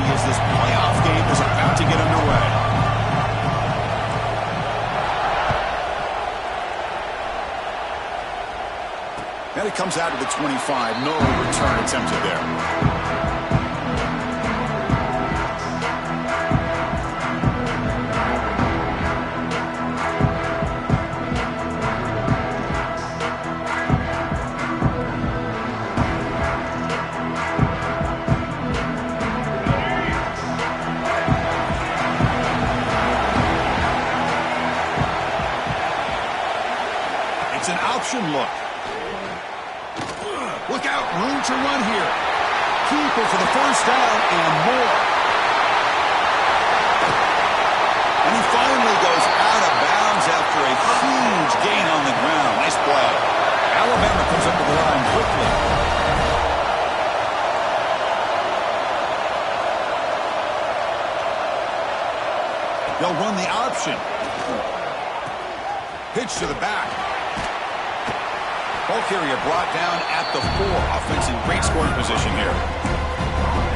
energy as this playoff game is about to get underway. And it comes out to the 25. No return attempted there. It's an option look. Look out, room to run here. Keeper for the first down and more. And he finally goes out of bounds after a huge gain on the ground. Nice play. Alabama comes up to the line quickly. They'll run the option. Pitch to the back. Ball carrier brought down at the 4. Offense in great scoring position here.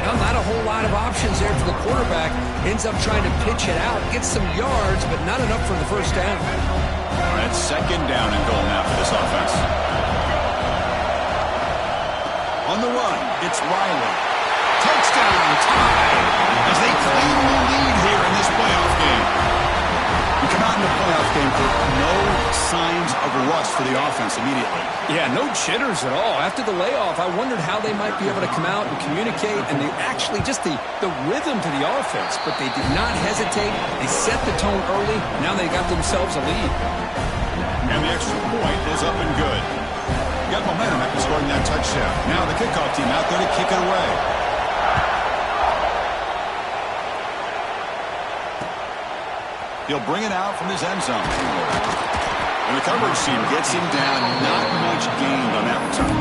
Well, not a whole lot of options there for the quarterback. Ends up trying to pitch it out, gets some yards, but not enough for the first down. All right, second down and goal now for this offense. On the run, it's Riley. Touchdown, tie, as they claim the lead here in this playoff game. We come out in the playoff game for no signs of rust for the offense immediately. Yeah, no jitters at all. After the layoff, I wondered how they might be able to come out and communicate, and they actually just the rhythm to the offense. But they did not hesitate. They set the tone early. Now they got themselves a lead. And the extra point is up and good. Got momentum after scoring that touchdown. Now the kickoff team out there to kick it away. He'll bring it out from his end zone. And the coverage team gets him down. Not much gained on that return.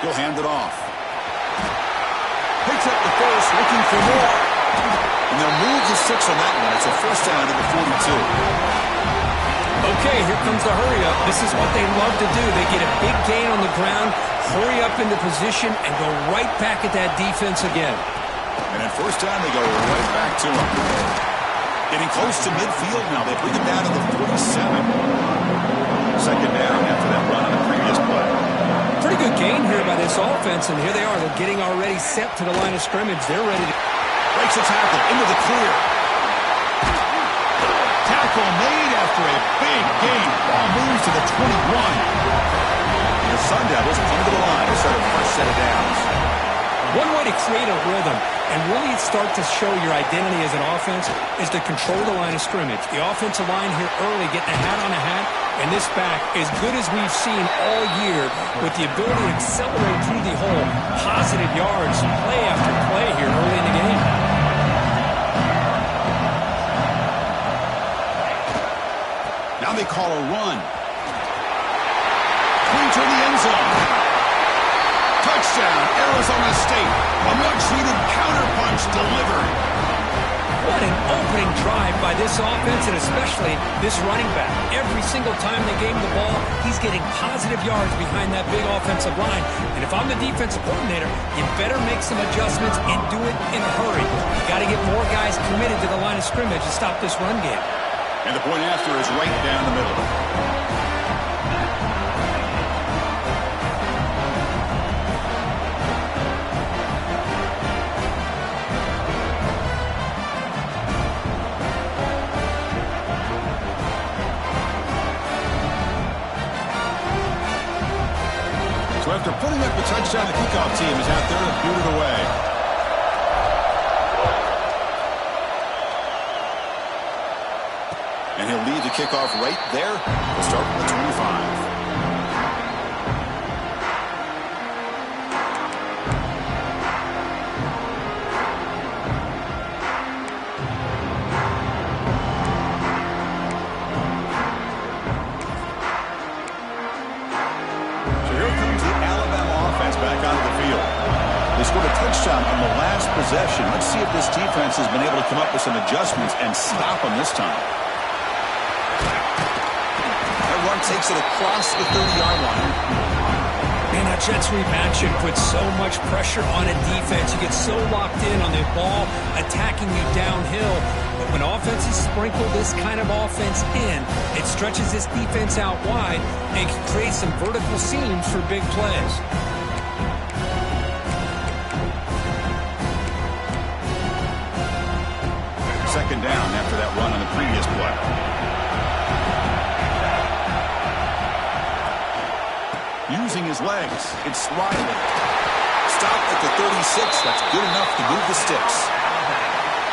He'll hand it off. Picks up the first, looking for more. And they'll move the 6 on that one. It's a first down to the 42. Okay, here comes the hurry up. This is what they love to do. They get a big gain on the ground, hurry up into position, and go right back at that defense again. And at first down, they go right back to him. Getting close to midfield now. They bring him down to the 47. Second down after that run on the previous play. Pretty good gain here by this offense, and here they are. They're getting already set to the line of scrimmage. They're ready to... Breaks a tackle into the clear. Tackle made after a big gain. Ball moves to the 21. And the Sun Devils come to the line to start a fresh set of downs. One way to create a rhythm and really start to show your identity as an offense is to control the line of scrimmage. The offensive line here early getting a hat on a hat, and this back as good as we've seen all year with the ability to accelerate through the hole. Positive yards, play after play here early in the game. Now they call a run. Clean to the end zone. Touchdown, Arizona State. A much-needed counterpunch delivered. What an opening drive by this offense, and especially this running back. Every single time they gave him the ball, he's getting positive yards behind that big offensive line. And if I'm the defensive coordinator, you better make some adjustments and do it in a hurry. You got to get more guys committed to the line of scrimmage to stop this run game. And the point after is right down the middle. So after putting up the touchdown, the kickoff team is out there to boot it away. And he'll lead the kickoff right there. We'll start with the 25. this defense has been able to come up with some adjustments and stop them this time. That run takes it across the 30-yard line. Man, that Jets read action puts so much pressure on a defense. You get so locked in on the ball attacking you downhill. But when offenses sprinkle this kind of offense in, it stretches this defense out wide and can create some vertical seams for big plays. Second down after that run on the previous play. Using his legs, it's Riley. Stopped at the 36. That's good enough to move the sticks.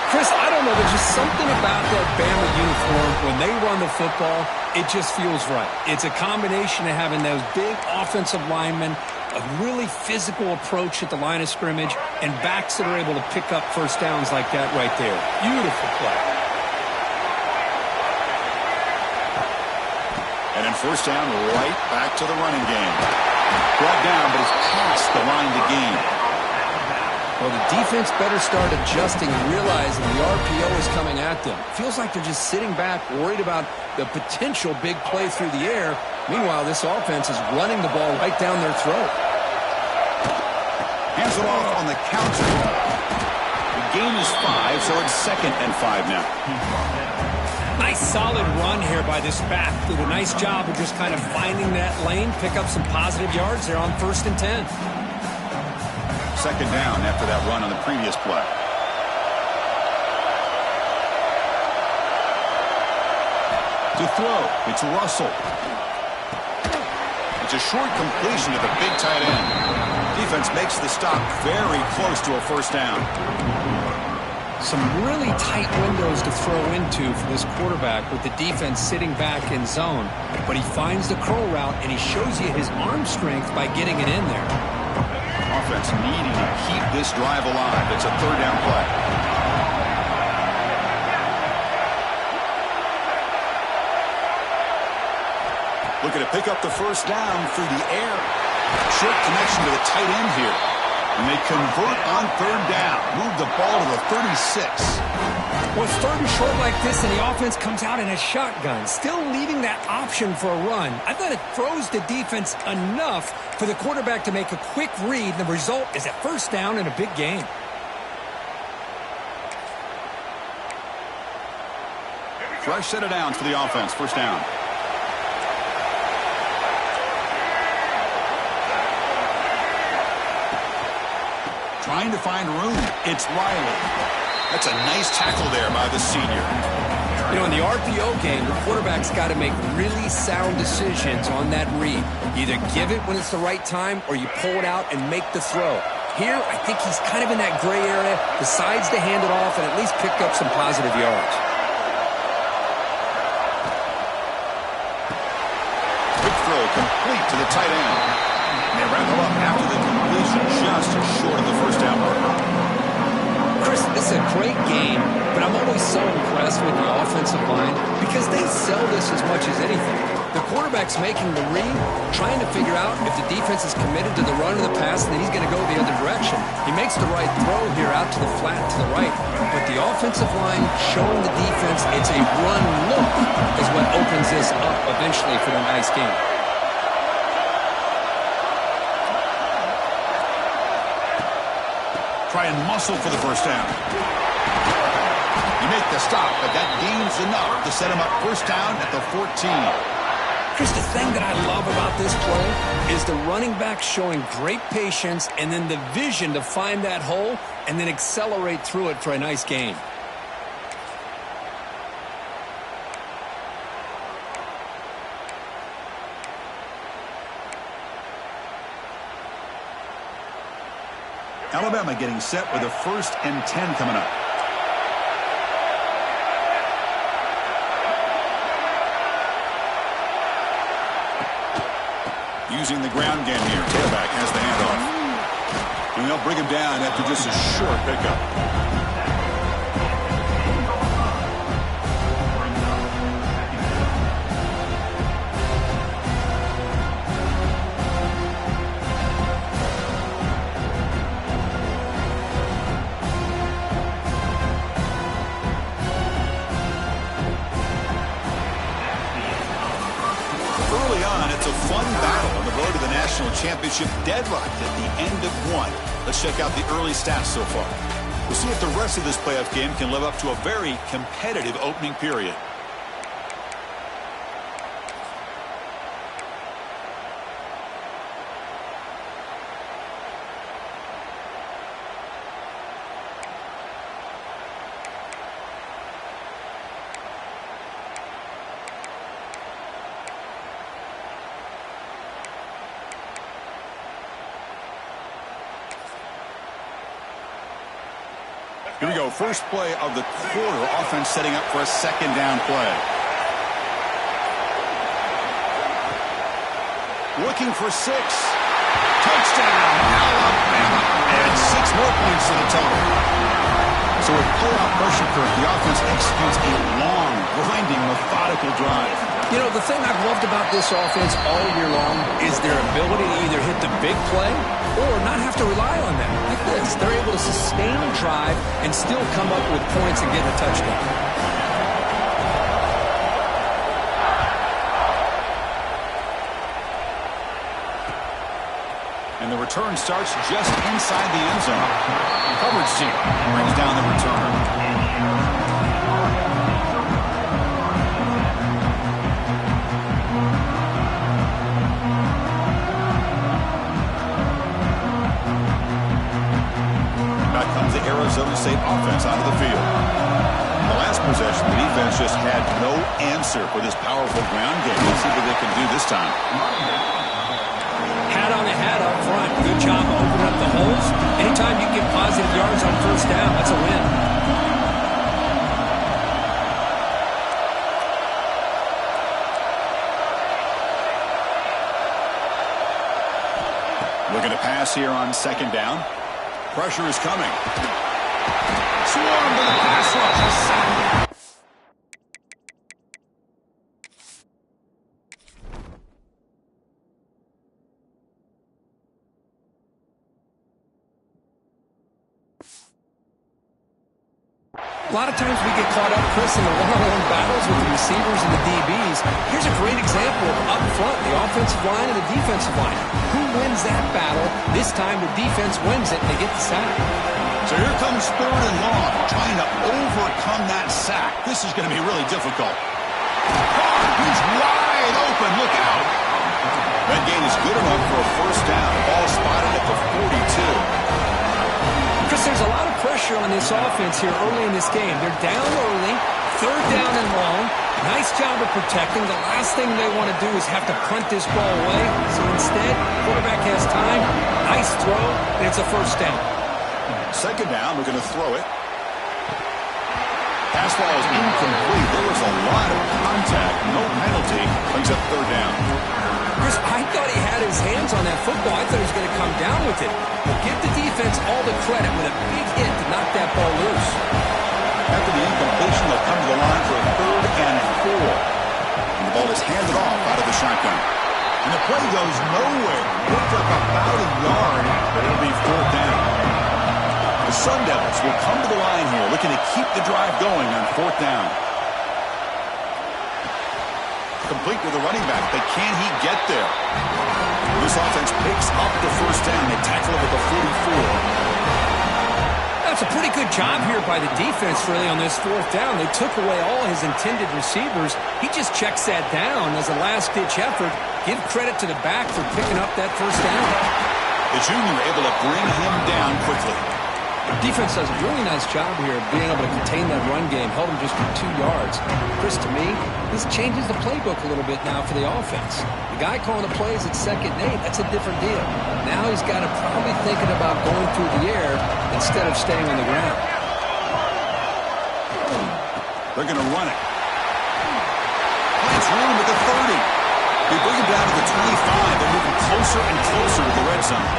Chris, I don't know. There's just something about that Bama uniform. When they run the football, it just feels right. It's a combination of having those big offensive linemen, a really physical approach at the line of scrimmage, and backs that are able to pick up first downs like that right there. Beautiful play. And then first down, right back to the running game. Brought down, but he's past the line to gain. Well, the defense better start adjusting and realizing the RPO is coming at them. Feels like they're just sitting back, worried about the potential big play through the air. Meanwhile, this offense is running the ball right down their throat. Hands it off on the counter. The gain is 5, so it's 2nd and 5 now. Nice solid run here by this back. Did a nice job of just kind of finding that lane, pick up some positive yards there on 1st and 10. Second down after that run on the previous play. To throw, it's Russell. It's a short completion to the big tight end. Defense makes the stop very close to a first down. Some really tight windows to throw into for this quarterback with the defense sitting back in zone. But he finds the curl route, and he shows you his arm strength by getting it in there. Offense needing to keep this drive alive. It's a third down play. Looking to pick up the first down through the air. Short connection to the tight end here. And they convert on third down. Move the ball to the 36. Well, it's third and short like this, and the offense comes out in a shotgun, still leaving that option for a run. I thought it throws the defense enough for the quarterback to make a quick read, and the result is a first down and a big gain. Fresh set of downs for the offense. First down. Trying to find room. It's Riley. That's a nice tackle there by the senior. You know, in the RPO game, the quarterback's got to make really sound decisions on that read. Either give it when it's the right time or you pull it out and make the throw. Here, I think he's kind of in that gray area, decides to hand it off and at least pick up some positive yards. Quick throw complete to the tight end. And they wrap him up after the completion, just short of the first down marker. Chris, this is a great game, but I'm always so impressed with the offensive line because they sell this as much as anything. The quarterback's making the read, trying to figure out if the defense is committed to the run or the pass, and then he's going to go the other direction. He makes the right throw here out to the flat to the right, but the offensive line showing the defense it's a run look is what opens this up eventually for the nice game. Try and muscle for the first down. You make the stop, but that gains enough to set him up first down at the 14. Chris, the thing that I love about this play is the running back showing great patience and then the vision to find that hole and then accelerate through it for a nice gain. Alabama getting set with a 1st and 10 coming up. Using the ground game here. Tailback has the handoff. And they'll bring him down after just a short pickup. championship deadlocked at the end of one. Let's check out the early stats so far. We'll see if the rest of this playoff game can live up to a very competitive opening period. Here we go. First play of the quarter. Offense setting up for a second down play. Looking for 6. Touchdown, Alabama. And 6 more points to the total. So with playoff pressure curve, the offense executes a long, grinding, methodical drive. You know, the thing I've loved about this offense all year long is their ability to either hit the big play or not have to rely on them. Like this, they're able to sustain a drive and still come up with points and get a touchdown. And the return starts just inside the end zone. Coverage team brings down the return. Comes the Arizona State offense onto the field. The last possession, the defense just had no answer for this powerful ground game. Let's see what they can do this time. Hat on the hat up front. Good job opening up the holes. Anytime you get positive yards on first down, that's a win. Looking to pass here on second down. Pressure is coming. Swarm to the pass rush. A lot of times we get caught up, Chris, in the one-on-one battles with the receivers and the DBs. Here's a great example of up front, the offensive line and the defensive line. Who wins that battle? This time the defense wins it and they get the sack. So here comes 3rd and long, trying to overcome that sack. This is going to be really difficult. He's wide open. Look out. That gain is good enough for a first down. Ball spotted at the 42. Chris, there's a lot of pressure on this offense here early in this game. They're down early, 3rd down and long. Nice job of protecting. The last thing they want to do is have to punt this ball away. So instead, quarterback has time. Nice throw, and it's a first down. Second down, we're going to throw it. Pass ball is incomplete. There was a lot of contact. No penalty. Brings up 3rd down. Chris, I thought he had his hands on that football. I thought he was going to come down with it. But give the defense all the credit with a big hit to knock that ball loose. After the incompletion, they'll come to the line for a 3rd and 4. And the ball is handed off out of the shotgun. And the play goes nowhere. Picked up about a yard, but it'll be 4th down. The Sun Devils will come to the line here, looking to keep the drive going on 4th down. Complete with the running back, but can he get there? This offense picks up the first down. They tackle it at the 44. That's a pretty good job here by the defense, really, on this 4th down. They took away all his intended receivers. He just checks that down as a last-ditch effort. Give credit to the back for picking up that first down. The junior able to bring him down quickly. Defense does a really nice job here of being able to contain that run game. Held him just for 2 yards. Chris, to me, this changes the playbook a little bit now for the offense. The guy calling the plays at 2nd and 8, that's a different deal. Now he's got to probably thinking about going through the air instead of staying on the ground. They're going to run it. Finds room at the 30. They bring him down to the 25. They're moving closer and closer to the red zone.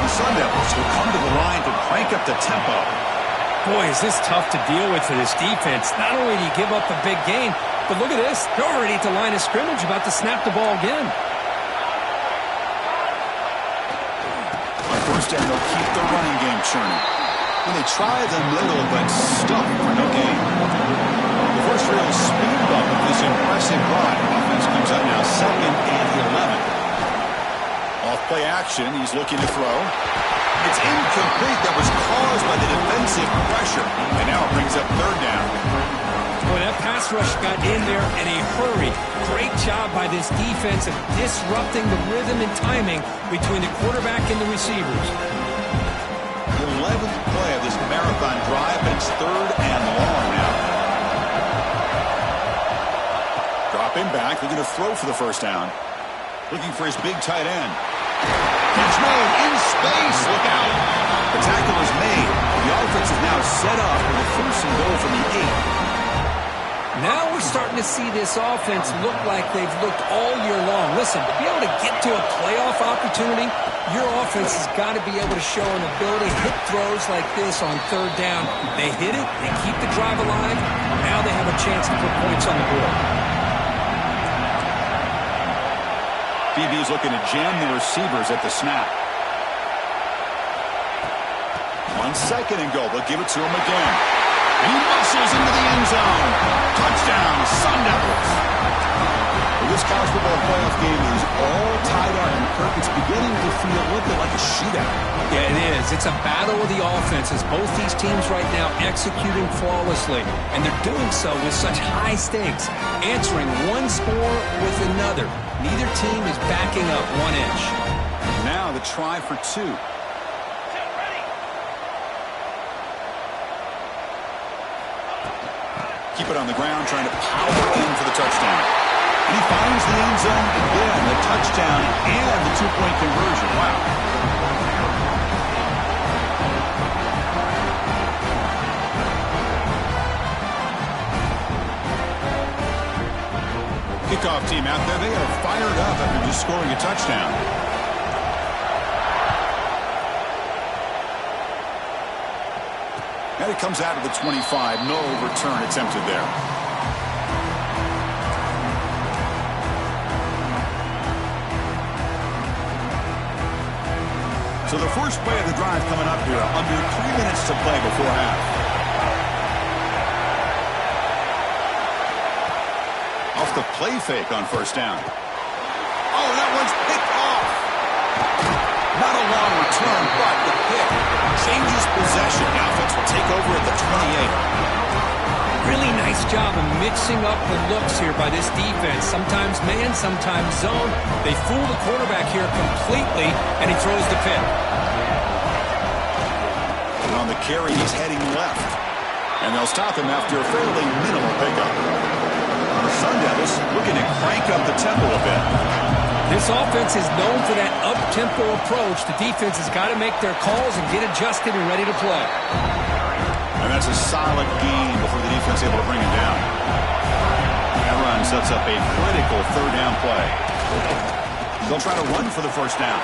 The Sun Devils will come to the line to crank up the tempo. Boy, is this tough to deal with for this defense. Not only do you give up a big gain, but look at this. They're already at the line of scrimmage, about to snap the ball again. On first down, they'll keep the running game churning. And they try the middle, but stuck for no gain. The first real speed bump of this impressive run. Offense comes up now 2nd and 11. Play action. He's looking to throw. It's incomplete. That was caused by the defensive pressure. And now it brings up third down. Boy, that pass rush got in there in a hurry. Great job by this defense of disrupting the rhythm and timing between the quarterback and the receivers. The 11th play of this marathon drive, but it's third and long now. Dropping back, looking to throw for the first down. Looking for his big tight end. Catch made in space. Look out. The tackle is made. The offense is now set up with a first and goal from the 8. Now we're starting to see this offense look like they've looked all year long. Listen, to be able to get to a playoff opportunity, your offense has got to be able to show an ability to hit throws like this on third down. They hit it, they keep the drive alive. Now they have a chance to put points on the board. DB is looking to jam the receivers at the snap. 1 second and go. They'll give it to him again. And he muscles into the end zone. Touchdown, Sun Devils. Well, this college football playoff game is all tied up, and Kirk, it's beginning to feel a little bit like a shootout. Yeah, it is. It's a battle of the offenses. Both these teams right now executing flawlessly, and they're doing so with such high stakes, answering one score with another. Neither team is backing up 1 inch. Now the try for 2. Keep it on the ground, trying to power in for the touchdown. And he finds the end zone again, the touchdown and the 2-point conversion. Wow. Kickoff team out there, they are fired up after just scoring a touchdown. And it comes out of the 25. No return attempted there. So the first play of the drive coming up here. Under 3 minutes to play before half. Off the play fake on first down. Oh, that one's picked off. Not a long return, but the pick changes possession. The offense will take over at the 28. Really nice job of mixing up the looks here by this defense. Sometimes man, sometimes zone. They fool the quarterback here completely, and he throws the pick. And on the carry, he's heading left. And they'll stop him after a fairly minimal pickup. The Sun Devils looking to crank up the tempo a bit. This offense is known for that up-tempo approach. The defense has got to make their calls and get adjusted and ready to play. And that's a solid gain before the defense is able to bring him down. That run sets up a critical third down play. They'll try to run for the first down.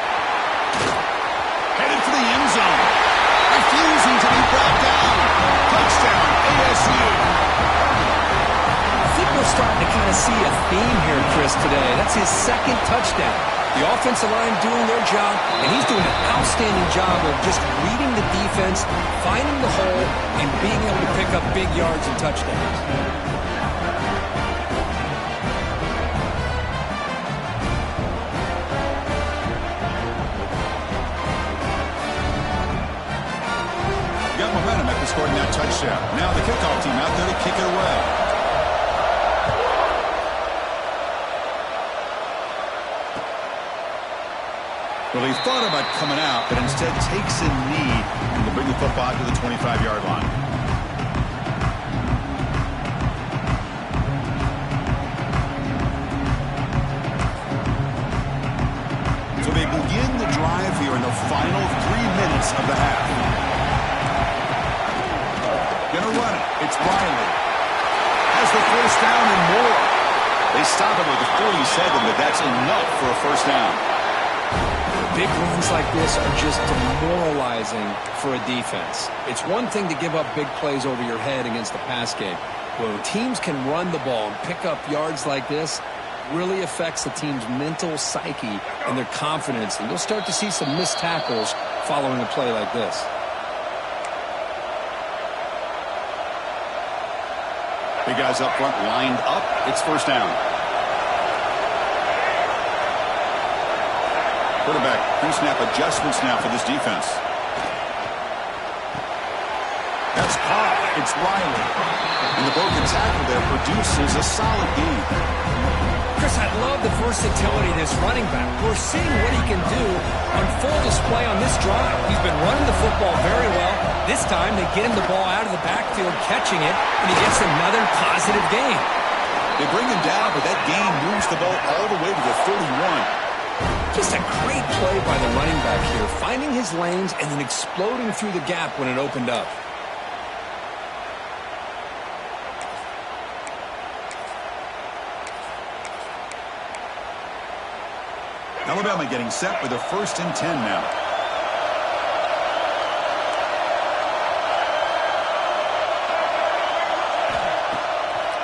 Headed for the end zone. Refusing to be brought down. Touchdown, ASU. I think we're starting to kind of see a theme here, Chris, today. That's his second touchdown. The offensive line doing their job, and he's doing an outstanding job of just reading the defense, finding the hole, and being able to pick up big yards and touchdowns. Got momentum after scoring that touchdown. Now the kickoff team out there to kick it away. Well, he thought about coming out, but instead takes a knee to bring the football to the 25-yard line. So they begin the drive here in the final 3 minutes of the half. Gonna run it. It's Riley. Has the first down and more. They stop him with the 47, but that's enough for a first down. Big runs like this are just demoralizing for a defense. It's one thing to give up big plays over your head against the pass game. When teams can run the ball and pick up yards like this, really affects the team's mental psyche and their confidence. And you'll start to see some missed tackles following a play like this. Big guys up front lined up. It's first down. Quarterback pre-snap adjustments now for this defense. That's caught. It's Riley. And the broken tackle there produces a solid gain. Chris, I love the versatility of this running back. We're seeing what he can do on full display on this drive. He's been running the football very well. This time, they get him the ball out of the backfield, catching it, and he gets another positive gain. They bring him down, but that gain moves the ball all the way to the 31. Just a great play by the running back here, finding his lanes and then exploding through the gap when it opened up. Alabama getting set with a 1st and 10 now.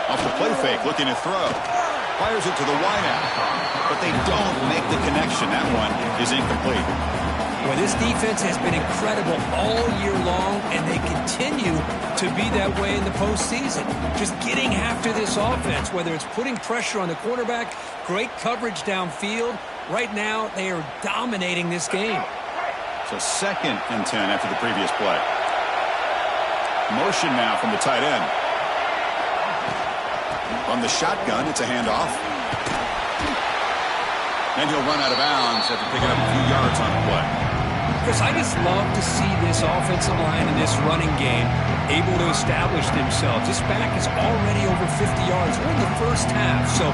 Off the play fake, looking to throw. Fires it to the wideout. But they don't make the connection. That one is incomplete. Well, this defense has been incredible all year long, and they continue to be that way in the postseason. Just getting after this offense, whether it's putting pressure on the quarterback, great coverage downfield. Right now, they are dominating this game. So 2nd and 10 after the previous play. Motion now from the tight end. From the shotgun, it's a handoff. And he'll run out of bounds after picking up a few yards on the play. Chris, I just love to see this offensive line and this running game able to establish themselves. This back is already over 50 yards. We're in the first half, so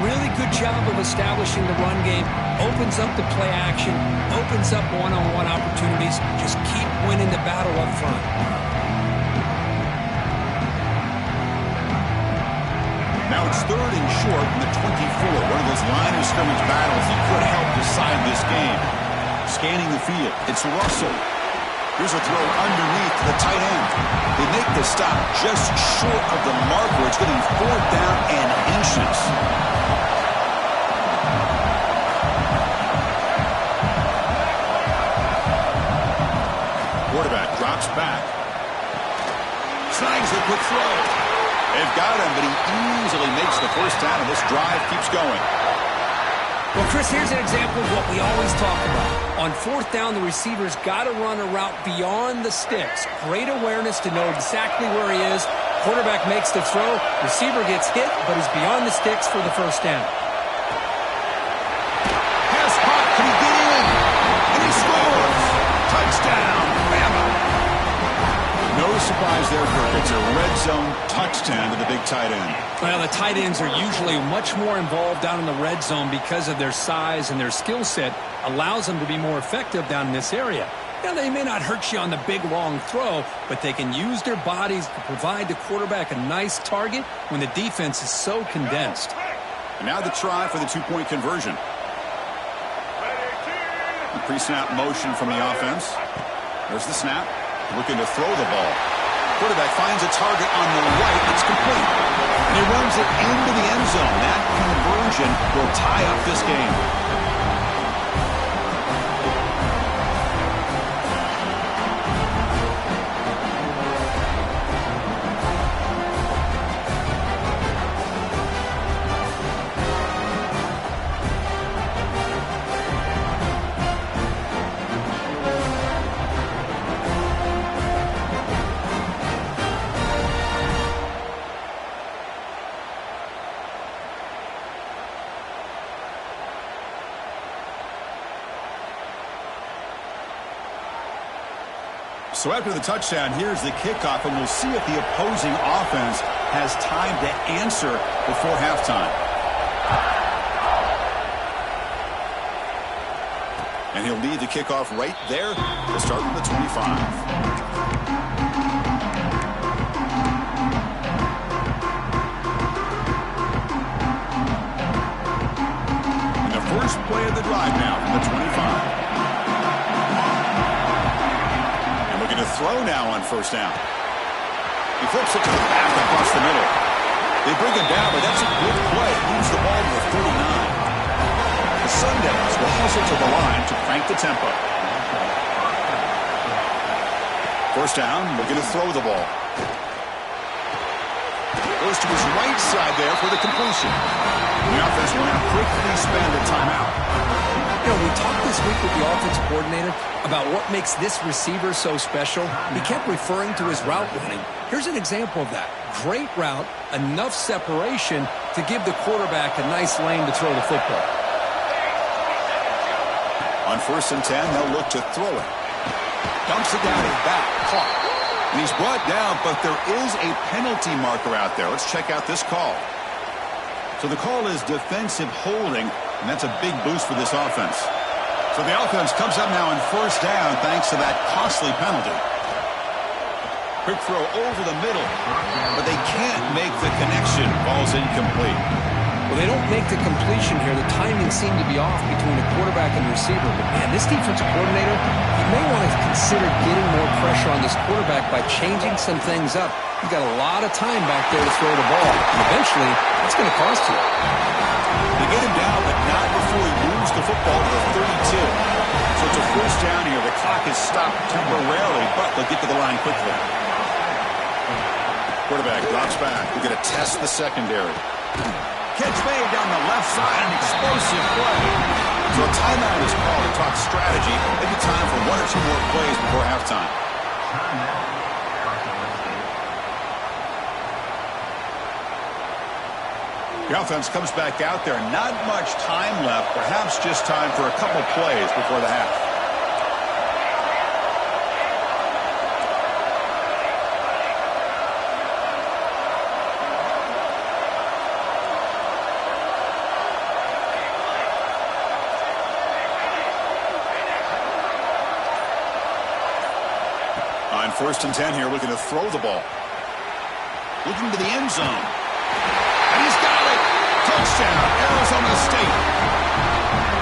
really good job of establishing the run game. Opens up the play action, opens up one-on-one opportunities. Just keep winning the battle up front. Now it's 3rd and short from the 24. One of those line of scrimmage battles that could help decide this game. Scanning the field, it's Russell. Here's a throw underneath to the tight end. They make the stop just short of the marker. It's getting 4th down and inches. Quarterback drops back. Snags the quick throw. They've got him, but he easily makes the 1st down, and this drive keeps going. Well, Chris, here's an example of what we always talk about. On 4th down, the receiver's got to run a route beyond the sticks. Great awareness to know exactly where he is. Quarterback makes the throw. Receiver gets hit, but is beyond the sticks for the 1st down. Pass caught. Can he get in? And he scores. Touchdown, Bama. No surprise there, Kirk. It's a red zone touchdown to the big tight end. Well, the tight ends are usually much more involved down in the red zone because of their size and their skill set allows them to be more effective down in this area. Now, they may not hurt you on the big, long throw, but they can use their bodies to provide the quarterback a nice target when the defense is so condensed. And now the try for the 2-point conversion. The pre-snap motion from the offense. There's the snap. Looking to throw the ball. Quarterback finds a target on the right. It's complete. And he runs it into the end zone. That conversion will tie up this game. So after the touchdown, here's the kickoff, and we'll see if the opposing offense has time to answer before halftime. And he'll lead the kickoff right there to start from the 25. And the first play of the drive now from the 25. To throw now on 1st down. He flips it to the back across the middle. They bring him down, but that's a good play. Moves the ball to the 39. The Sundowns will hustle to the line to crank the tempo. 1st down, looking to throw the ball. Goes to his right side there for the completion. The offense will now quickly spend a timeout. You know, we talked this week with the offensive coordinator about what makes this receiver so special. He kept referring to his route running. Here's an example of that. Great route, enough separation to give the quarterback a nice lane to throw the football. On 1st and 10, they'll look to throw it. Dumps it down and back. Caught. And he's brought down, but there is a penalty marker out there. Let's check out this call. So the call is defensive holding, and that's a big boost for this offense. So the offense comes up now on 1st down thanks to that costly penalty. Quick throw over the middle, but they can't make the connection. Ball's incomplete. Well, they don't make the completion here. The timing seemed to be off between the quarterback and the receiver. But, man, this defensive coordinator, he may want to consider getting more pressure on this quarterback by changing some things up. He's got a lot of time back there to throw the ball. And eventually, that's going to cost you. They get him down, but not before he moves the football to the 32. So it's a 1st down here. The clock is stopped temporarily, but they'll get to the line quickly. Quarterback drops back. We're going to test the secondary. Catch made down the left side, an explosive play. So a timeout is called to talk strategy. Maybe time for 1 or 2 more plays before halftime. The offense comes back out there. Not much time left. Perhaps just time for a couple plays before the half. On 1st and 10 here, looking to throw the ball. Looking to the end zone. And he's got it! Touchdown, Arizona State.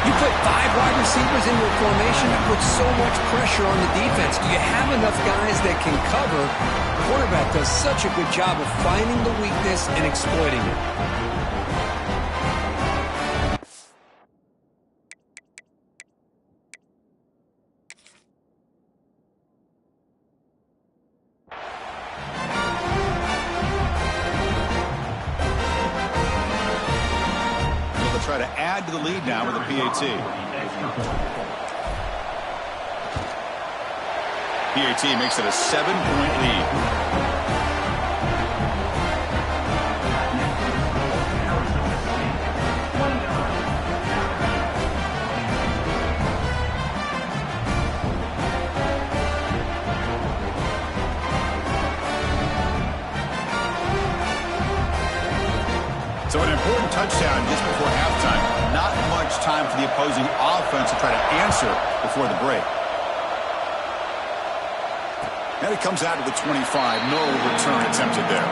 You put 5 wide receivers in your formation, that puts so much pressure on the defense. Do you have enough guys that can cover? The quarterback does such a good job of finding the weakness and exploiting it. Try to add to the lead now with a PAT. PAT makes it a 7-point lead. So an important touchdown just before halftime. Not much time for the opposing offense to try to answer before the break. And it comes out to the 25. No return attempted there.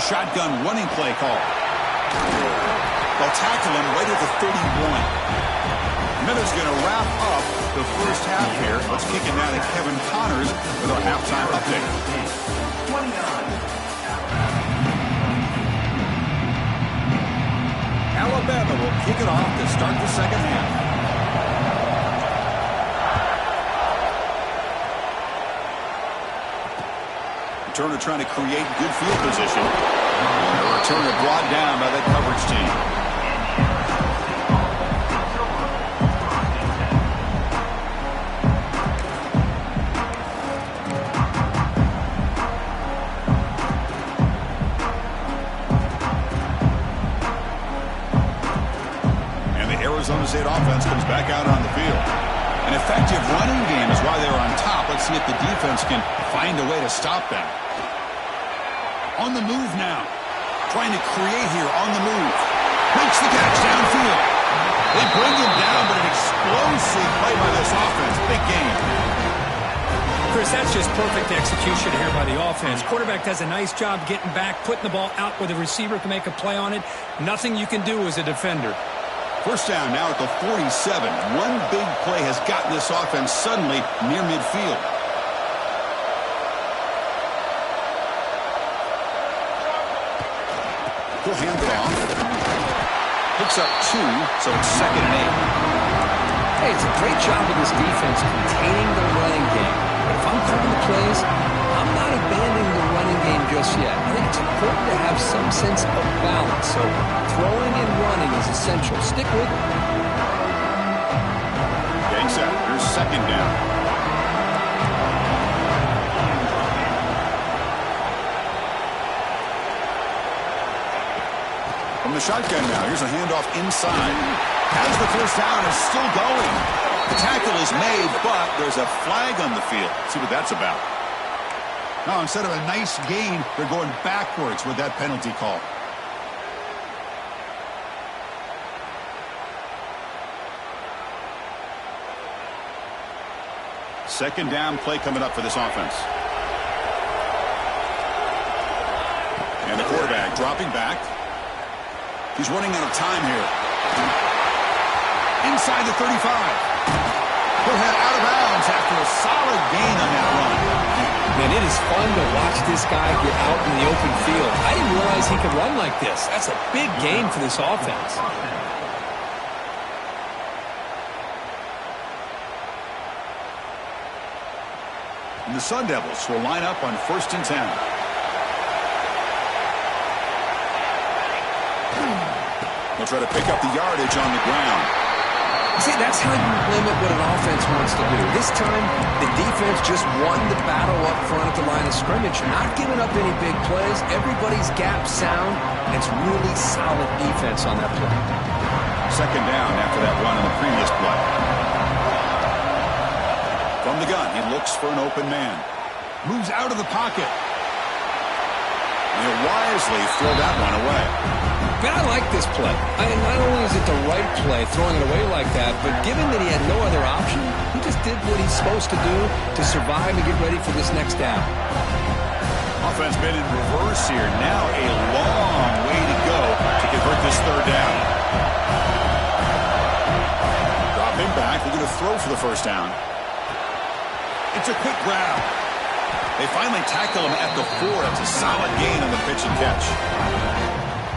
Shotgun running play call. They'll tackle him right at the 31. Miller's going to wrap up the 1st half here. Let's kick it now to Kevin Connors with our halftime update. Alabama will kick it off to start the 2nd half. Returner trying to create good field position. And a returner brought down by that coverage team. And the Arizona State offense comes back out on the field. An effective running game is why they're on top. Let's see if the defense can find a way to stop them. On the move now. Trying to create here on the move. Makes the catch downfield. They bring him down, but an explosive play by this offense. Big game. Chris, that's just perfect execution here by the offense. Quarterback does a nice job getting back, putting the ball out where the receiver can make a play on it. Nothing you can do as a defender. 1st down now at the 47. One big play has gotten this offense suddenly near midfield. He'll hand it off. Picks up 2, so it's 2nd and 8. Hey, it's a great job of this defense containing the running game. But if I'm calling the plays, I'm not abandoning the running game just yet. I think it's important to have some sense of balance. So throwing and running is essential. Stick with it. Getting set. Here's 2nd down. From the shotgun now. Here's a handoff inside. Has the first down, is still going. The tackle is made, but there's a flag on the field. Let's see what that's about. Now, instead of a nice gain, they're going backwards with that penalty call. Second down play coming up for this offense. And the quarterback dropping back. He's running out of time here. Inside the 35. He'll head out of bounds after a solid gain on that run. Man, it is fun to watch this guy get out in the open field. I didn't realize he could run like this. That's a big gain for this offense. And the Sun Devils will line up on 1st and 10. They'll try to pick up the yardage on the ground. See, that's how you limit what an offense wants to do. This time, the defense just won the battle up front at the line of scrimmage, not giving up any big plays. Everybody's gap sound, and it's really solid defense on that play. 2nd down after that run in the previous play. From the gun, he looks for an open man. Moves out of the pocket. And he'll wisely throw that one away. Man, I like this play. Not only is it the right play, throwing it away like that, but given that he had no other option, he just did what he's supposed to do to survive and get ready for this next down. Offense been in reverse here. Now a long way to go to convert this 3rd down. Dropping back. They're going to throw for the 1st down. It's a quick grab. They finally tackle him at the 4. That's a solid gain on the pitch and catch.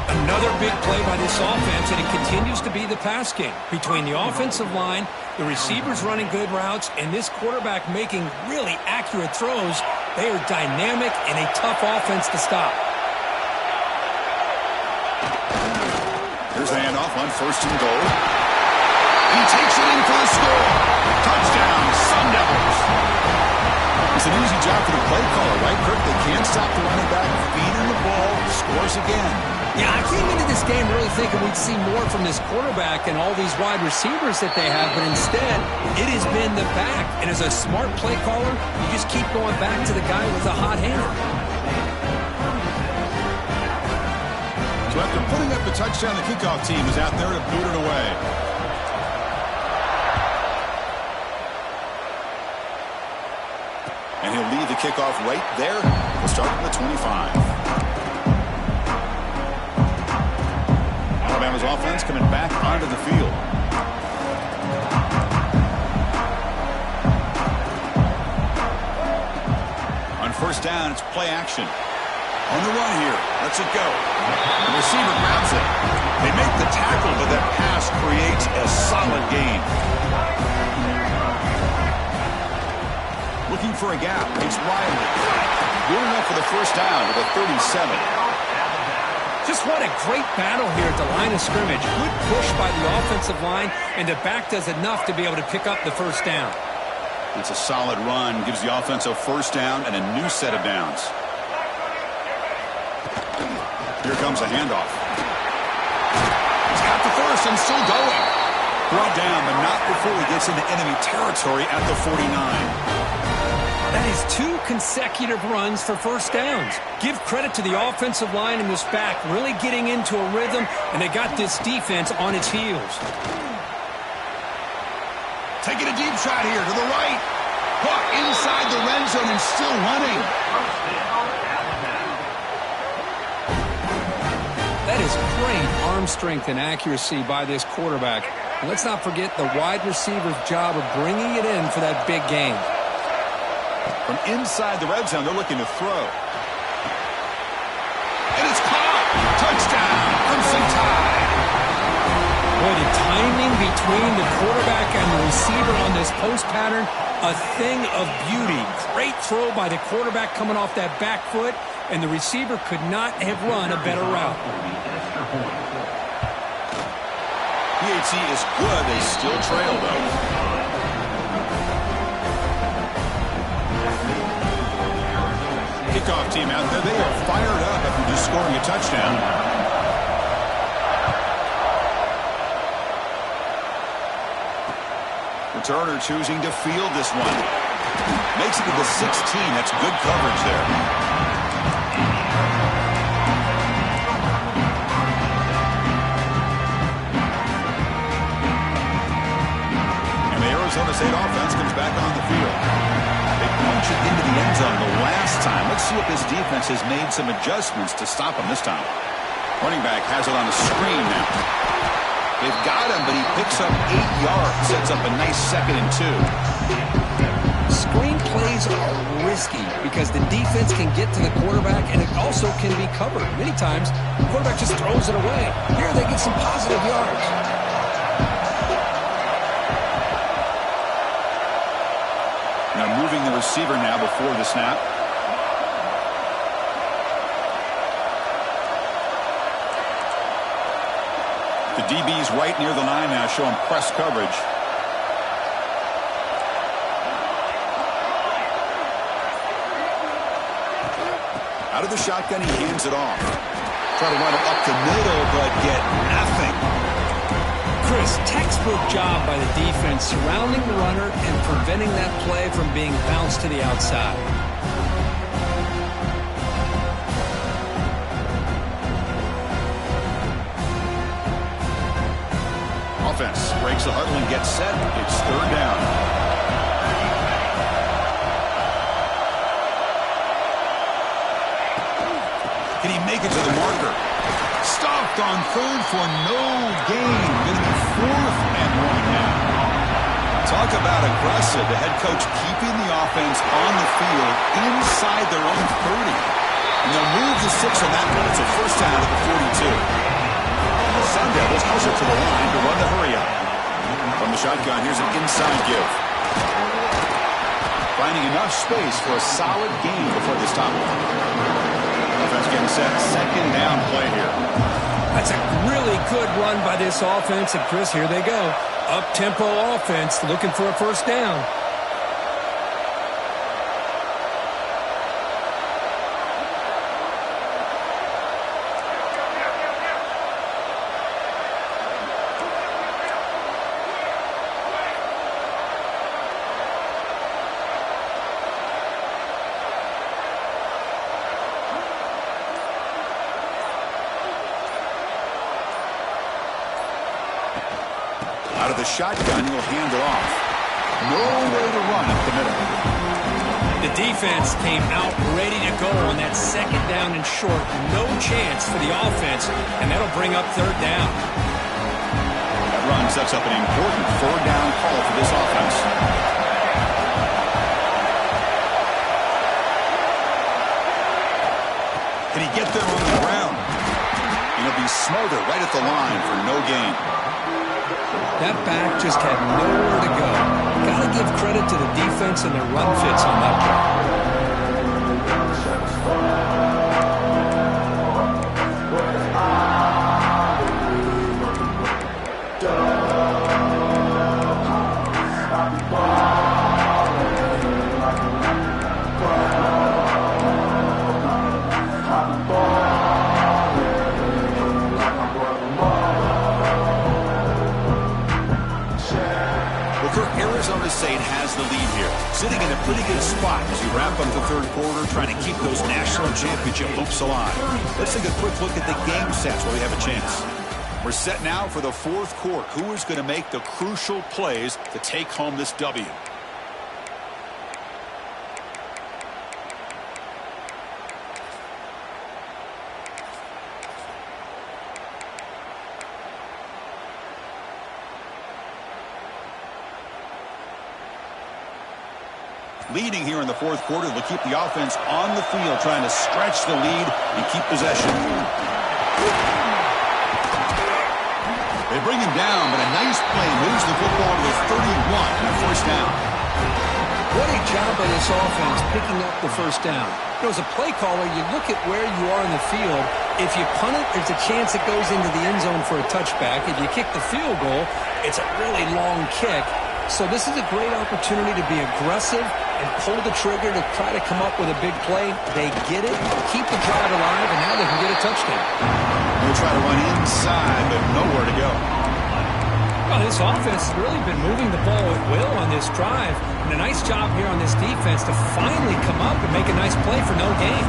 Another big play by this offense, and it continues to be the pass game. Between the offensive line, the receivers running good routes, and this quarterback making really accurate throws, they are dynamic and a tough offense to stop. Here's the handoff on 1st and goal. He takes it in for the score. Touchdown, Sun Devils. It's an easy job for the play caller, right, Kirk? They can't stop the running back, feeding the ball, scores again. Yeah, I came into this game really thinking we'd see more from this quarterback and all these wide receivers that they have, but instead, it has been the back. And as a smart play caller, you just keep going back to the guy with the hot hand. So after putting up the touchdown, the kickoff team is out there to boot it away. And he'll leave the kickoff right there. We'll start at the 25. Alabama's offense coming back onto the field. On 1st down, it's play action. On the run here. Lets it go. The receiver grabs it. They make the tackle, but that pass creates a solid gain. Looking for a gap. It's Riley. Good enough for the 1st down to the 37. Just what a great battle here at the line of scrimmage. Good push by the offensive line, and the back does enough to be able to pick up the 1st down. It's a solid run. Gives the offense a 1st down and a new set of downs. Here comes a handoff. He's got the 1st and still going. Brought down, but not before he gets into enemy territory at the 49. That is 2 consecutive runs for 1st downs. Give credit to the offensive line and this back really getting into a rhythm, and they got this defense on its heels. Taking a deep shot here to the right. Caught inside the red zone and still running. That is great arm strength and accuracy by this quarterback. And let's not forget the wide receiver's job of bringing it in for that big gain. From inside the red zone, they're looking to throw. And it's caught. Touchdown, Crimson Tide. timing between the quarterback and the receiver on this post pattern, a thing of beauty. Great throw by the quarterback coming off that back foot, and the receiver could not have run a better route. PAT is good. They still trail, though. Kickoff team out there. They are fired up after just scoring a touchdown. Returner choosing to field this one. Makes it to the 16. That's good coverage there. And the Arizona State offense comes back on the field. They punch it into the end zone the last time. Let's see if this defense has made some adjustments to stop him this time. Running back has it on the screen now. They've got him, but he picks up 8 yards, sets up a nice 2nd and 2. Screen plays are risky because the defense can get to the quarterback, and it also can be covered. Many times, the quarterback just throws it away. Here they get some positive yards. Now moving the receiver now before the snap. The DB's right near the line now, showing press coverage. Out of the shotgun, he hands it off. Try to run it up the middle, but get nothing. Chris, textbook job by the defense surrounding the runner and preventing that play from being bounced to the outside. Offense breaks the huddle and gets set. It's 3rd down. Can he make it to the marker? Stopped on 3rd for no gain. Going to be 4th and 1 now. Talk about aggressive. The head coach keeping the offense on the field inside their own 30. And they'll move the 6 on that one. It's a 1st down at the 42. The Sun Devils hustle to the line to run the hurry-up. From the shotgun, here's an inside give. Finding enough space for a solid gain before they stop it. Offense getting set. 2nd down play here. That's a really good run by this offense. And, Chris, here they go. Up-tempo offense looking for a 1st down. Out of the shotgun, he'll hand it off. Nowhere to run up the middle. The defense came out ready to go on that 2nd down and short. No chance for the offense, and that'll bring up 3rd down. That run sets up an important 4th down call for this offense. Can he get there on the ground? He'll be smothered right at the line for no gain. That back just had nowhere to go. Got to give credit to the defense and their run fits on that play. Arizona State has the lead here, sitting in a pretty good spot as you wrap up the 3rd quarter, trying to keep those national championship hopes alive. Let's take a quick look at the game stats while we have a chance. We're set now for the 4th quarter. Who is going to make the crucial plays to take home this W? Leading here in the 4th quarter, they'll keep the offense on the field, trying to stretch the lead and keep possession. They bring him down, but a nice play moves the football to the 31 and a first down. What a job by this offense picking up the first down. You know, as a play caller, you look at where you are in the field. If you punt it, there's a chance it goes into the end zone for a touchback. If you kick the field goal, it's a really long kick. So this is a great opportunity to be aggressive and pull the trigger to try to come up with a big play. They get it, keep the drive alive, and now they can get a touchdown. They'll try to run inside, but nowhere to go. Well, this offense has really been moving the ball at will on this drive. And a nice job here on this defense to finally come up and make a nice play for no gain.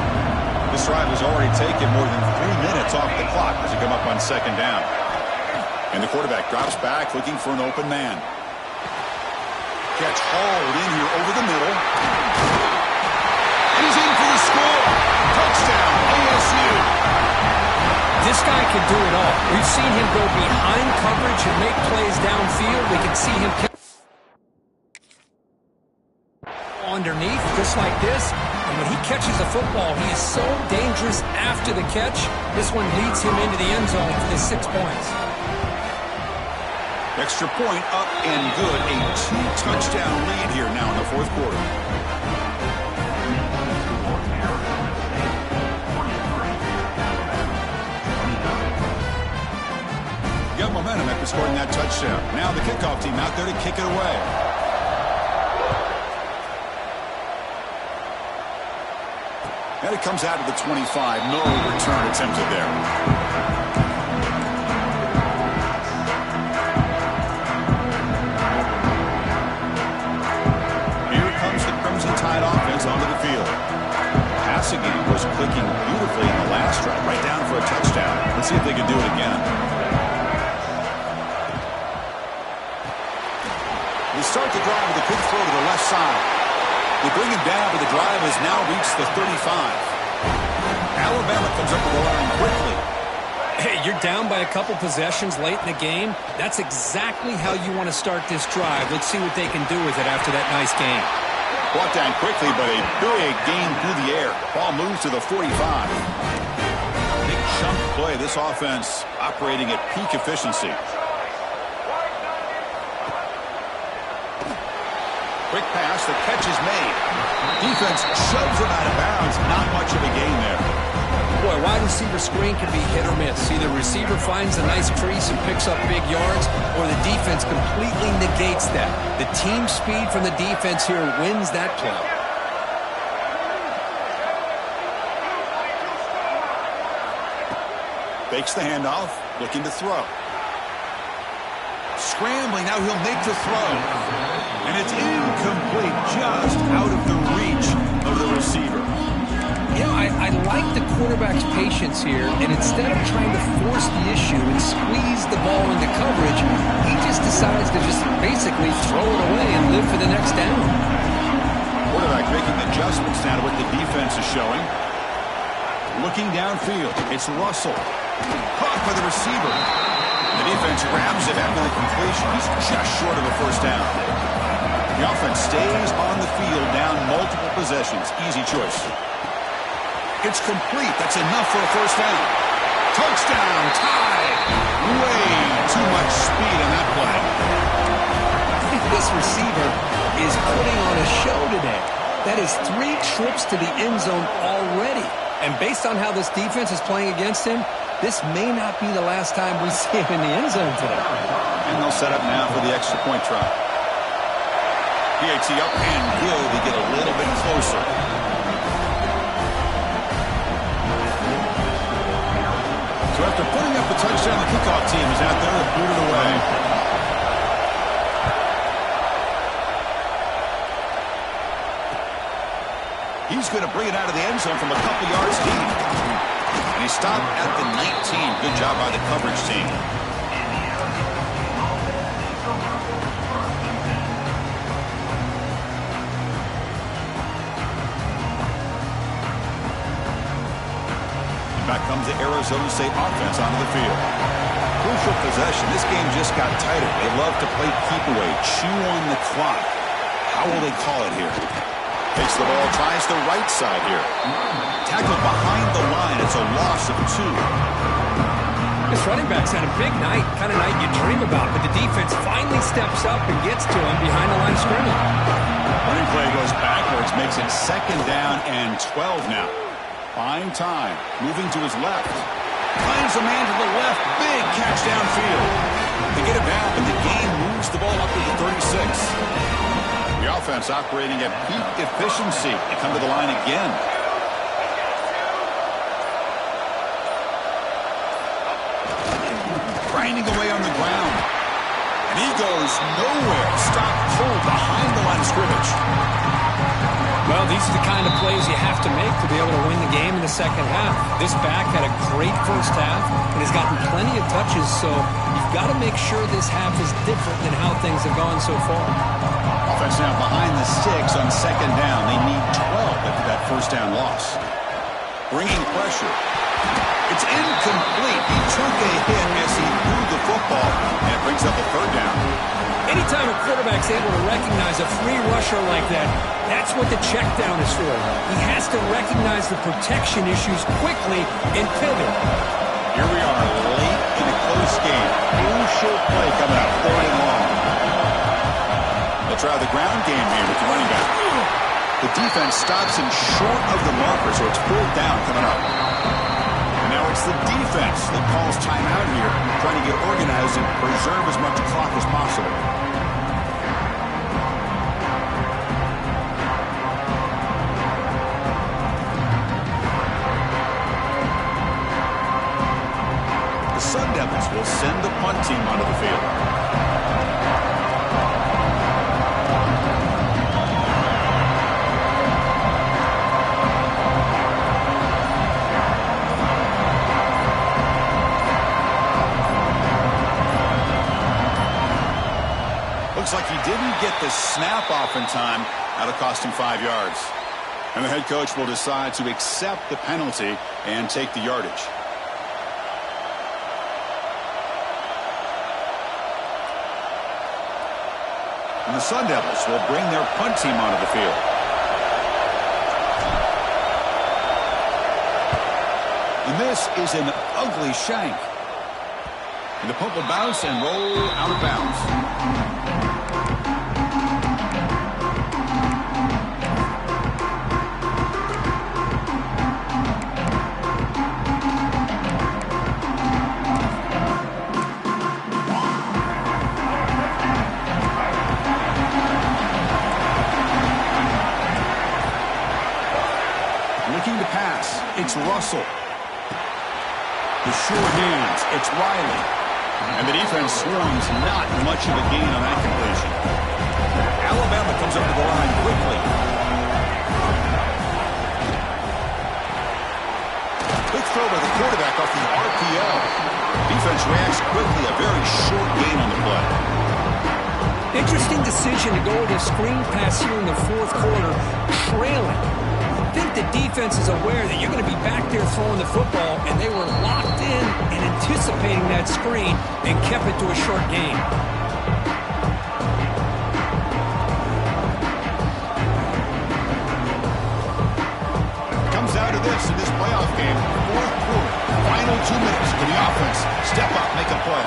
This drive has already taken more than 3 minutes off the clock as they come up on second down. And the quarterback drops back looking for an open man. Catch hauled in here over the middle. And he's in for the score. Touchdown, ASU. This guy can do it all. We've seen him go behind coverage and make plays downfield. We can see him underneath, just like this. And when he catches a football, he is so dangerous after the catch. This one leads him into the end zone for the 6 points. Extra point up and good. A 2-touchdown lead here now in the fourth quarter. Got momentum after scoring that touchdown. Now the kickoff team out there to kick it away. And it comes out of the 25. No return attempted there. Here comes the Crimson Tide offense onto the field. Passing game was clicking beautifully in the last drive, right down for a touchdown. Let's see if they can do it again. They start the drive with a quick throw to the left side. They bring him down, but the drive has now reached the 35. Alabama comes up with the line quickly. Hey, you're down by a couple possessions late in the game. That's exactly how you want to start this drive. Let's see what they can do with it after that nice game. Brought down quickly, but a big gain through the air. Ball moves to the 45. Big chunk play. This offense operating at peak efficiency. Quick pass, the catch is made. Defense shoves him out of bounds. Not much of a gain there. Boy, wide receiver screen can be hit or miss. Either receiver finds a nice crease and picks up big yards, or the defense completely negates that. The team speed from the defense here wins that play. Fakes the handoff, looking to throw. Scrambling, now he'll make the throw. And it's incomplete, just out of the reach of the receiver. You know, I like the quarterback's patience here, and instead of trying to force the issue and squeeze the ball into coverage, he just decides to just basically throw it away and live for the next down. Quarterback making adjustments now to what the defense is showing. Looking downfield, it's Russell. Caught by the receiver. The defense grabs it after the completion. He's just short of a first down. The offense stays on the field, down multiple possessions. Easy choice. It's complete. That's enough for a first down. Touchdown, Tide. Way too much speed on that play. I think this receiver is putting on a show today. That is 3 trips to the end zone already. And based on how this defense is playing against him, this may not be the last time we see him in the end zone today. And they'll set up now for the extra point try. PAT up and good. They get a little bit closer. So after putting up the touchdown, the kickoff team is out there to boot it away. He's going to bring it out of the end zone from a couple yards deep. And he stopped at the 19. Good job by the coverage team. Back comes the Arizona State offense onto the field. Crucial possession. This game just got tighter. They love to play keep away, chew on the clock. How will they call it here? Takes the ball, tries the right side here. Tackled behind the line. It's a loss of 2. This running back's had a big night, kind of night you dream about, but the defense finally steps up and gets to him behind the line of scrimmage. Running play goes backwards, makes it 2nd down and 12 now. Buying time, moving to his left. Finds a man to the left, big catch downfield. They get it back, and the game moves the ball up to the 36. The offense operating at peak efficiency. They come to the line again. Grinding away on the ground. And he goes nowhere. Stop cold behind the line of scrimmage. Well, these are the kind of plays you have to make to be able to win the game in the second half. This back had a great first half and has gotten plenty of touches, so you've got to make sure this half is different than how things have gone so far. Offense now behind the 6 on 2nd down. They need 12 after that first down loss. Bringing pressure. It's incomplete. He took a hit as he threw the football, and it brings up a 3rd down. Anytime a quarterback's able to recognize a free rusher like that, that's what the check down is for. He has to recognize the protection issues quickly and pivot. Here we are late in a close game. Crucial play coming up, 3rd and long. They'll try the ground game here with the running back. The defense stops him short of the marker, so it's 4th down coming up. And now it's the defense that calls timeout here, trying to get organized and preserve as much clock as possible. The Sun Devils will send the punt team onto the field. Looks like he didn't get the snap off in time. That'll cost him 5 yards. And the head coach will decide to accept the penalty and take the yardage. And the Sun Devils will bring their punt team onto the field. And this is an ugly shank. And the punt will bounce and roll out of bounds. Looking to pass, it's Russell. The sure hands, it's Riley. And the defense swarms, not much of a gain on that completion. Alabama comes up to the line quickly. Quick throw by the quarterback off the RPO. Defense reacts quickly, a very short gain on the play. Interesting decision to go with a screen pass here in the 4th quarter, trailing. I think the defense is aware that you're going to be back there throwing the football, and they were locked in and anticipating that screen and kept it to a short gain. Comes down to this in this playoff game. 4th quarter, final 2 minutes for the offense. Step up, make a play.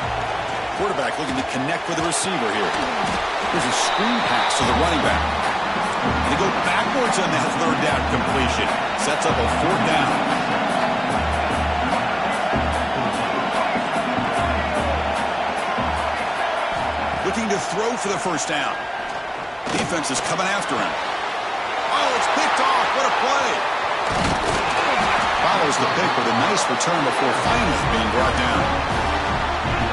Quarterback looking to connect with the receiver here. There's a screen pass to the running back. And they go backwards on that 3rd down completion. Sets up a 4th down. Looking to throw for the 1st down. Defense is coming after him. Oh, it's picked off. What a play. Follows the pick with a nice return before finally being brought down.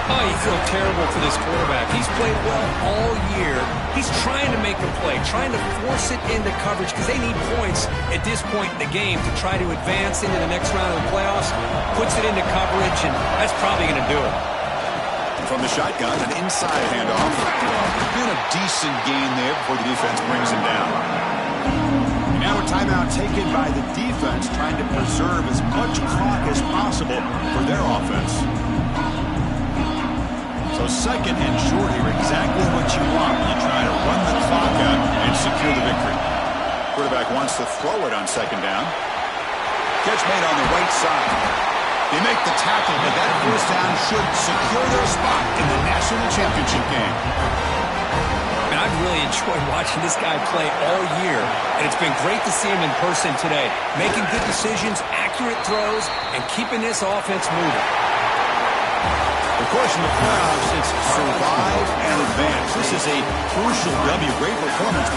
Oh, you feel terrible for this quarterback. He's played well all year. He's trying to make a play, trying to force it into coverage because they need points at this point in the game to try to advance into the next round of the playoffs. Puts it into coverage, and that's probably going to do it. From the shotgun, an inside handoff. Been a decent gain there before the defense brings him down. And now a timeout taken by the defense, trying to preserve as much clock as possible for their offense. So 2nd and short here, exactly what you want when you try to run the clock out and secure the victory. Quarterback wants to throw it on 2nd down. Catch made on the right side. They make the tackle, but that first down should secure their spot in the national championship game. And I've really enjoyed watching this guy play all year, and it's been great to see him in person today, making good decisions, accurate throws, and keeping this offense moving. Of course, in the playoffs, it's survive and advance. This is a crucial W. Great performance, but